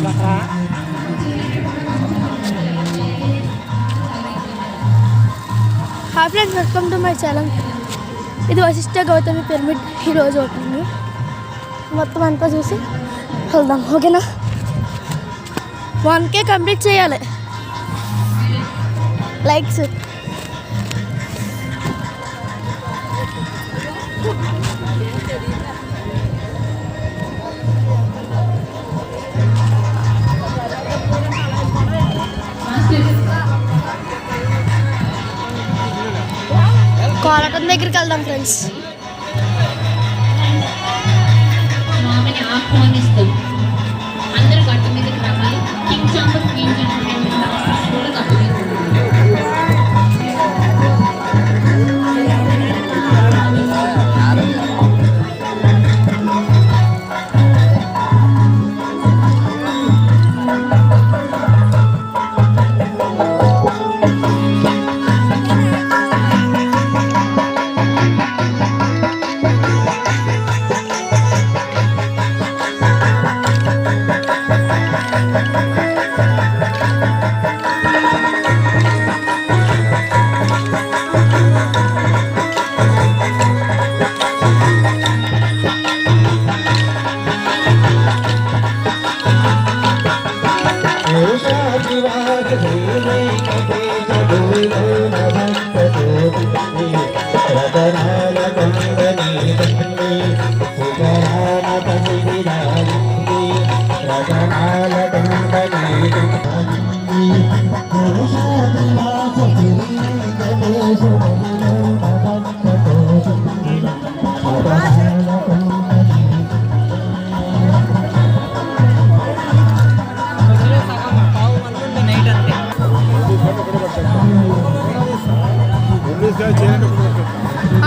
Hi friends, welcome to my channel. ఇది Vashishtha Gautami pyramid ఈరోజు opening. మొత్తం అంతా చూసి వెళ్దాం, ఓకేనా? 1K కంప్లీట్ చేయాలి లైక్స్. కోలాటం దగ్గరికి వెళ్దాం ఫ్రెండ్స్. స్వామిని ఆహ్వానిస్తూ అందరూ గట్టు మీదకి రావాలి. కింగ్ చాంబర్ క్వీన్ కూడా గట్టు మీద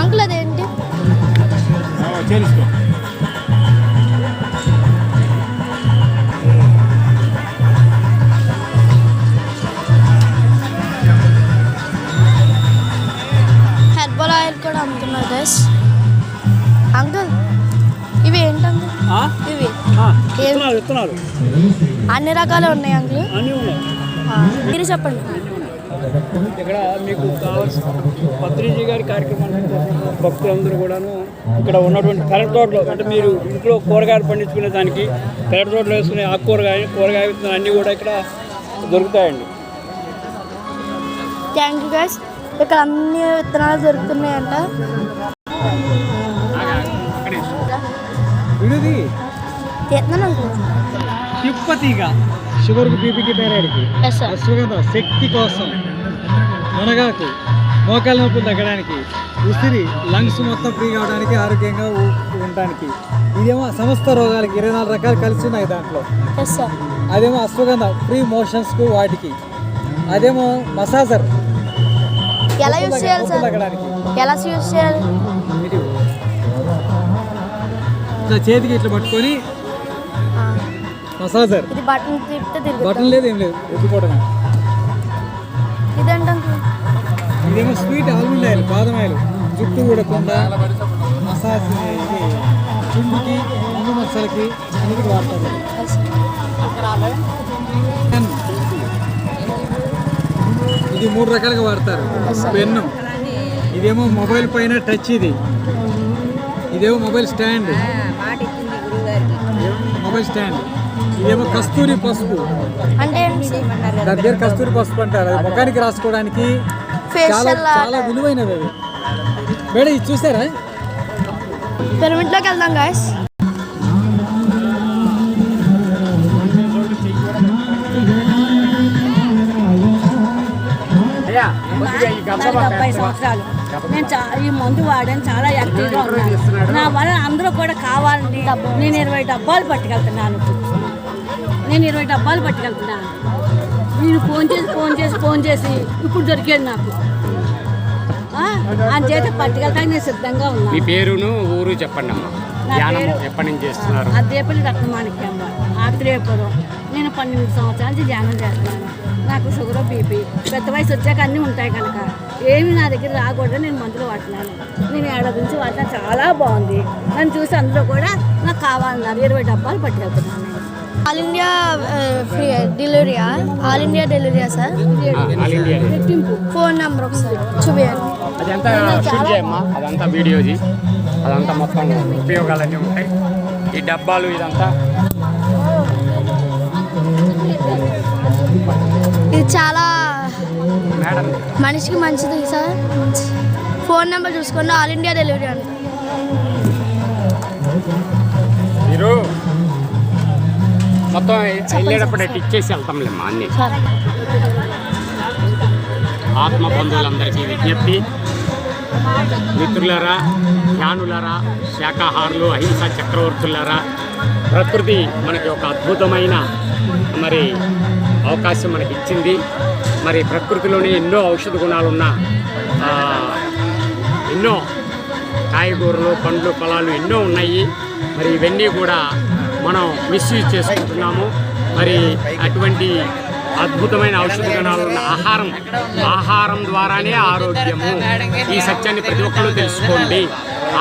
అంకుల్ అదేంటి? హెర్బల్ ఆయిల్ కూడా అమ్ముతున్నారు గైస్. అంకుల్ ఇవి ఏంటండి? ఇవి అన్ని రకాలు ఉన్నాయి అంకుల్, మీరు చెప్పండి. ఇక్కడ మీకు కావాల్సిన పత్రిజీ గారి కార్యక్రమాలు భక్తులందరూ కూడాను ఇక్కడ ఉన్నటువంటి పెరటి తోటలో, అంటే మీరు ఇంట్లో కూరగాయలు పండించుకునే దానికి పెరటి తోటలో వేసుకునే కూరగాయ విత్తనాలు అన్నీ కూడా ఇక్కడ దొరుకుతాయండి. Thank you guys. ఇక్కడ అన్ని విత్తనాలు దొరుకుతున్నాయంట. తిప్పతిగా షుగర్కి, బీపీకి, థైరాయిడ్కి, అశ్వగంధ శక్తి కోసం, మునగాకు మోకాల నొప్పులు తగ్గడానికి, ఉసిరి లంగ్స్ మొత్తం ఫ్రీ కావడానికి, ఆరోగ్యంగా ఉండడానికి. ఇదేమో సమస్త రోగాలకి 24 రకాలు కలిసి ఉన్నాయి దాంట్లో. అదేమో అశ్వగంధ ఫ్రీ మోషన్స్కు వాటికి. అదేమో మసాజర్ ఎలా యూజ్ చేయాలి సార్? తగ్గడానికి. ఎలా యూజ్ చేయాలి? ఇట్లా చేతికి ఇట్లా పట్టుకొని మసాజర్. ఇది బటన్ తిప్పితే బటన్ లేదు, ఏం లేదు, ఎత్తుకోవడమే. ఇదేమో స్వీట్ ఆల్మండ్ ఆయిల్, బాదం ఆయిల్, జుట్టు ఊడకుండా మసాజ్, చుండుకి, ముందు మసాలకి అన్నిటికి వాడతారు. ఇది 3 రకాలుగా వాడతారు. పెన్ను, ఇదేమో మొబైల్ పైన టచ్, ఇదేమో మొబైల్ స్టాండ్, మొబైల్ స్టాండ్. ఇదేమో కస్తూరి పసుపు, అంటే దాని పేరు కస్తూరి పసుపు అంటారు. అది ముఖానికి రాసుకోవడానికి చాలా చాలా విలువైనది అది. మేడం ఇది చూసారా? పిరమిడ్లోకి వెళ్దాం గాయస్. నేను ఈ మందు వాడాను, చాలా యాక్టివ్గా ఉన్నాను. నా వల్ల అందరూ కూడా కావాలండి. నేను 20 డబ్బాలు పట్టుకెళ్తున్నాను. నేను ఫోన్ చేసి ఇప్పుడు దొరికాడు నాకు. అంచేత పట్టుకెళ్తాను, నేను సిద్ధంగా ఉన్నాను. మీ పేరును ఊరు చెప్పండి అమ్మా. ఎప్పటి నుంచి చేస్తున్నారు? అదేపల్లి రత్నమాణిక్యమ్మ, ఆత్రేయపురం. నేను 12 సంవత్సరాల నుంచి ధ్యానం చేస్తున్నాను. నాకు షుగర్, బీపీ, పెద్ద వయసు వచ్చాక అన్నీ ఉంటాయి కనుక ఏమి నా దగ్గర రాకూడదు. నేను మందులు వాడుతున్నాను. నేను 7 నుంచి వాడుతున్నాను, చాలా బాగుంది. నన్ను చూసి అందులో కూడా నాకు కావాలన్నారు. 20 డబ్బాలు పట్టుకెళ్తున్నాను. ఆల్ ఇండియా ఫ్రీ డెలివరీయా? ఆల్ ఇండియా డెలివరీయా sir? All India phone number ఒకసారి చూపించండి. అదంతా షూట్ చేయమ్మా, అదంతా వీడియోది, అదంతా మొత్తం ఉపయోగాలన్నీ ఉంటాయి. ఈ డబ్బాలు ఇదంతా ఇది చాలా మేడం మనిషికి మంచిది సార్. ఫోన్ నెంబర్ చూసుకోండి, ఆల్ ఇండియా డెలివరీ అండి. మీరు మొత్తం వెళ్ళేటప్పుడే టిక్ చేసి వెళ్తాంలేమ్మా అన్నీ. సార్ ఆత్మ బంధువులందరికీ విజ్ఞప్తి, మిత్రులారా, జ్ఞానులారా, శాకాహారులు, అహింసా చక్రవర్తులారా, ప్రకృతి మనకి ఒక అద్భుతమైన మరి అవకాశం మనకి ఇచ్చింది. మరి ప్రకృతిలోనే ఎన్నో ఔషధ గుణాలున్న ఎన్నో కాయగూరలు, పండ్లు, ఫలాలు ఎన్నో ఉన్నాయి. మరి ఇవన్నీ కూడా మనం మిస్యూజ్ చేసుకుంటున్నాము. మరి అటువంటి అద్భుతమైన ఔషధ గుణాలు ఉన్న ఆహారం ద్వారానే ఆరోగ్యము. ఈ సత్యాన్ని ప్రతి ఒక్కరూ తెలుసుకోండి.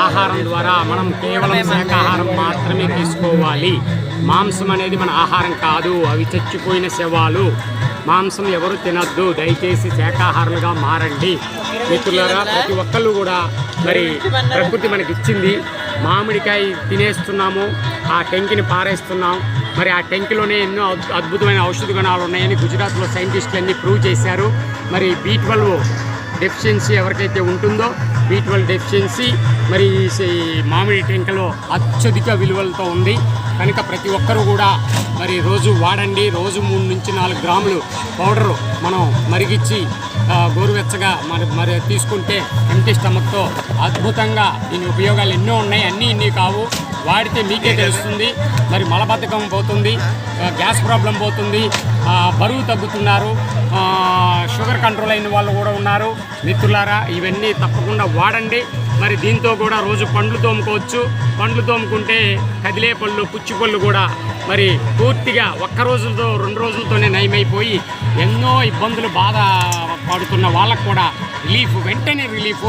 ఆహారం ద్వారా మనం కేవలం శాకాహారం మాత్రమే తీసుకోవాలి. మాంసం అనేది మన ఆహారం కాదు, అవి చచ్చిపోయిన శవాలు. మాంసం ఎవరు తినద్దు. దయచేసి శాకాహారులుగా మారండి. మిత్రులారా, ప్రతి ఒక్కళ్ళు కూడా మరి ప్రకృతి మనకి ఇచ్చింది. మామిడికాయ తినేస్తున్నాము, ఆ టెంకిని పారేస్తున్నాం. మరి ఆ టెంకిలోనే ఎన్నో అద్భుతమైన ఔషధ గుణాలు ఉన్నాయని గుజరాత్లో సైంటిస్టులు అన్నీ ప్రూవ్ చేశారు. మరి B12 డెఫిషియన్సీ ఎవరికైతే ఉంటుందో, B12 డెఫిషియన్సీ మరి మామిడి టెంకలో అత్యధిక విలువలతో ఉంది. కనుక ప్రతి ఒక్కరూ కూడా మరి రోజు వాడండి. రోజు 3 నుంచి 4 గ్రాములు పౌడరు మనం మరిగించి గోరువెచ్చగా మరి తీసుకుంటే ఎంటీ స్టమక్తో అద్భుతంగా దీని ఉపయోగాలు ఎన్నో ఉన్నాయి. ఇన్ని కావు, వాడితే మీకే తెలుస్తుంది. మరి మలబద్ధకం పోతుంది, గ్యాస్ ప్రాబ్లం పోతుంది, బరువు తగ్గుతున్నారు, షుగర్ కంట్రోల్ అయిన వాళ్ళు కూడా ఉన్నారు. మిత్రులారా, ఇవన్నీ తప్పకుండా వాడండి. మరి దీంతో కూడా రోజు పండ్లు తోముకోవచ్చు. పండ్లు తోముకుంటే కదిలే పళ్ళు, పుచ్చి పళ్ళు కూడా మరి పూర్తిగా 1 రోజులతో 2 రోజులతోనే నయమైపోయి ఎన్నో ఇబ్బందులు బాధ పడుతున్న వాళ్ళకు కూడా వెంటనే రిలీఫ్.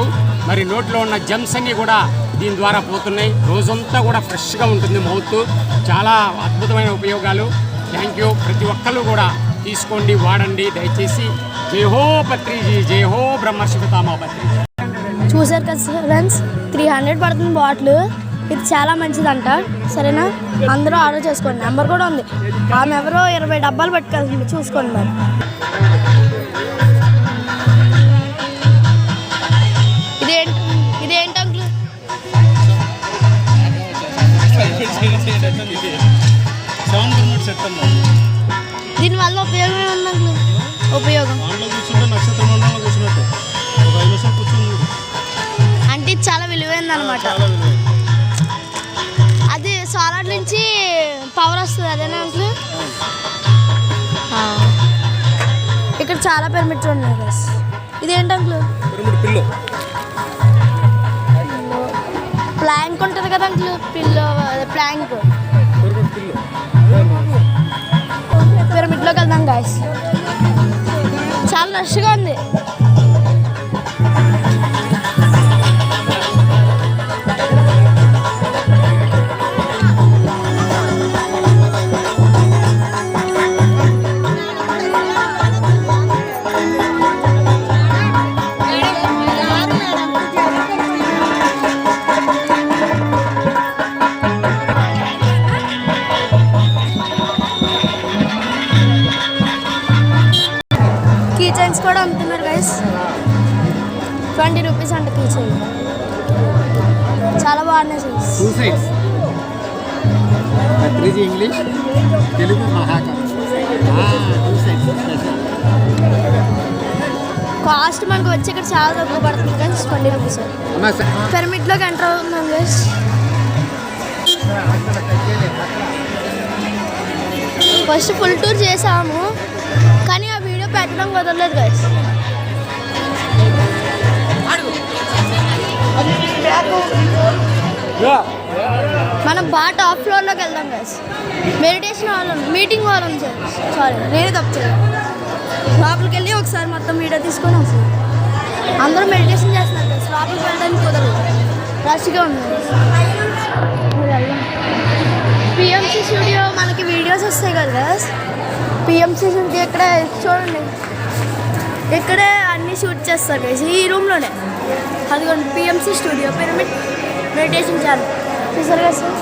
మరి నోట్లో ఉన్న జమ్స్ అన్నీ కూడా దీని ద్వారా పోతున్నాయి. రోజంతా కూడా ఫ్రెష్గా ఉంటుంది మౌత్. చాలా అద్భుతమైన ఉపయోగాలు. Thank you. ప్రతి ఒక్కళ్ళు కూడా తీసుకోండి, వాడండి దయచేసి. జై హో పత్రిజీ, జై హో బ్రహ్మర్షి పితామహ పత్రిజీ. చూసారు కదా ఫ్రెండ్స్, 300 పడుతుంది బాటిల్. ఇది చాలా మంచిదంట. సరేనా, అందరూ ఆర్డర్ చేసుకోండి. నెంబర్ కూడా ఉంది. ఆమె ఎవరో 20 డబ్బాలు పట్టుకెళ్తుంది, చూసుకోండి. మరి ఇదేంటి అంకుల్? దీనివల్ల ఉపయోగం ఏముంది అంకుల్? ఉపయోగం అంటే ఇది చాలా విలువైంది అనమాట. అది సోలార్ నుంచి పవర్ వస్తుంది, అదేనా అంకుల్? ఇక్కడ చాలా పిరమిడ్లు ఉన్నాయి కదా. ఇదేంటి అంకుల్? ప్లాంక్ ఉంటుంది కదా అంకుల్, పిల్లో ప్లాంక్. పిరమిడ్లోకి వెళ్దాం గాయస్. చాలా రష్గా ఉంది. కీ చైన్స్ కూడా అమ్ముతున్నారు గైస్. 20 రూపీస్ అంట కీ చైన్. చాలా బాగున్నాయి సైన్స్. పత్రిజీ ఇంగ్లీష్, తెలుగు మహాకవి. కాస్ట్ మనకు వచ్చి ఇక్కడ చాలా తక్కువ పడుతుంది గైస్, 20 రూపీస్. పిరమిడ్లోకి ఎంటర్ అవుతున్నాం గైస్. ఫస్ట్ ఫుల్ టూర్ చేసాము, కానీ ఆ వీడియో పెట్టడం కుదరలేదు గైస్. మనం టాప్ ఫ్లోర్లోకి వెళ్దాం గైస్. మెడిటేషన్ హాల్ ఉంది, మీటింగ్ హాల్ ఉంది. సారీ, నేనే తప్పు చేయను. లోపలికి వెళ్ళి ఒకసారి మొత్తం వీడియో తీసుకొని వస్తాం. అందరూ మెడిటేషన్ చేస్తున్నారు గైస్. లోపలికి వెళ్ళడానికి కుదరదు, రష్గా ఉంది. PMC స్టూడియో మనకి వీడియోస్ వస్తాయి కదా పిఎంసీ ఇక్కడ చూడండి, ఇక్కడే అన్నీ షూట్ చేస్తారు గైస్, ఈ రూమ్లోనే. అదిగోండి PMC studio, pyramid meditation channel చూసారు కదా సార్.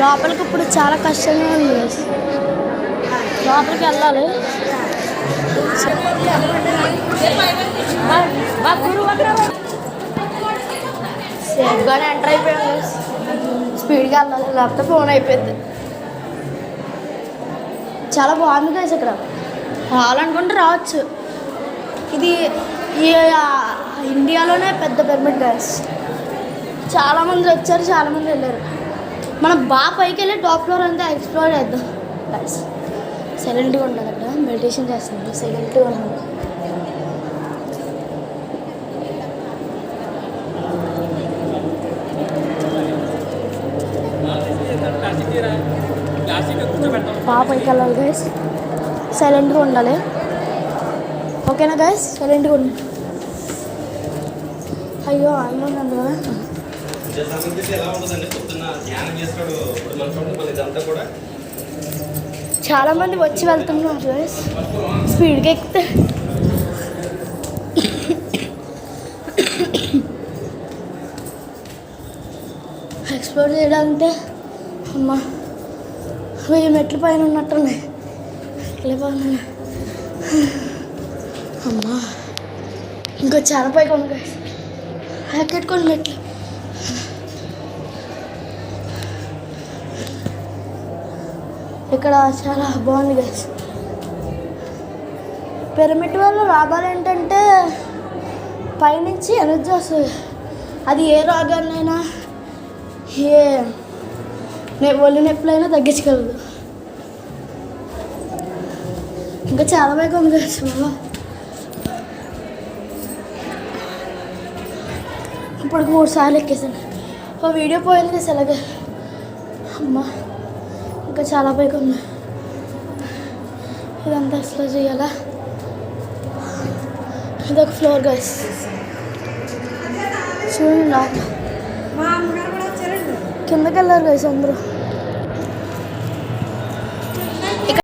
లోపలికి ఇప్పుడు చాలా కష్టంగా ఉంది గైస్, లోపలికి వెళ్ళాలి. సేఫ్గానే ఎంటర్ అయిపోయాం గైస్, స్పీడ్గా వెళ్ళాలి లేకపోతే ఫోన్ అయిపోయింది. చాలా బాగుంది గైస్, ఇక్కడ రావాలనుకుంటే రావచ్చు. ఇది ఈ ఇండియాలోనే పెద్ద పిరమిడ్ గైస్, చాలామంది వచ్చారు, చాలామంది వెళ్ళారు. మనం బాగా పైకి వెళ్ళి టాప్ ఫ్లోర్ అంతా ఎక్స్ప్లోర్ చేద్దాం గైస్. సైలెంట్గా ఉంటుంది అక్కడ, మెడిటేషన్ చేస్తుంది, సైలెంట్గా ఉంటుంది. బాగా పైకి వెళ్ళాలి గైస్, సైలెంట్గా ఉండాలి. ఓకేనా గైస్, సైలెంట్గా ఉండాలి. అయ్యో అమ్మంది కదా. చాలామంది వచ్చి వెళ్తున్నారు గైస్, స్పీడ్గా ఎక్కితే. ఎక్స్ప్లోర్ చేయడానికి అమ్మా 1000 మెట్ల పైన ఉన్నట్టున్నాయి. వెళ్ళిపోతున్నాను అమ్మా, ఇంకా చాలా పైకి ఉంది గైస్, ఎక్కెట్టుకోండి మెట్లు. ఇక్కడ చాలా బాగుంది గైస్. పిరమిడ్ వల్ల లాభాలు ఏంటంటే పైనుంచి ఎనర్జీ వస్తుంది. అది ఏ రోగాన్నైనా ఒళ్ళు నొప్పులైనా తగ్గించగలదు. ఇంకా చాలా బాగా ఉంది గైస్. ఇప్పుడు 3 సార్లు ఎక్కేసాను, ఒక వీడియో పోయింది గైస్ అలాగే. అమ్మా ఇంకా చాలా పైకి ఉంది, ఇదంతా ఎక్స్ప్లోర్ చేయాలా. ఇదొక ఫ్లోర్ గైస్, చూడండి కిందకి వెళ్ళారు గైస్ అందరూ.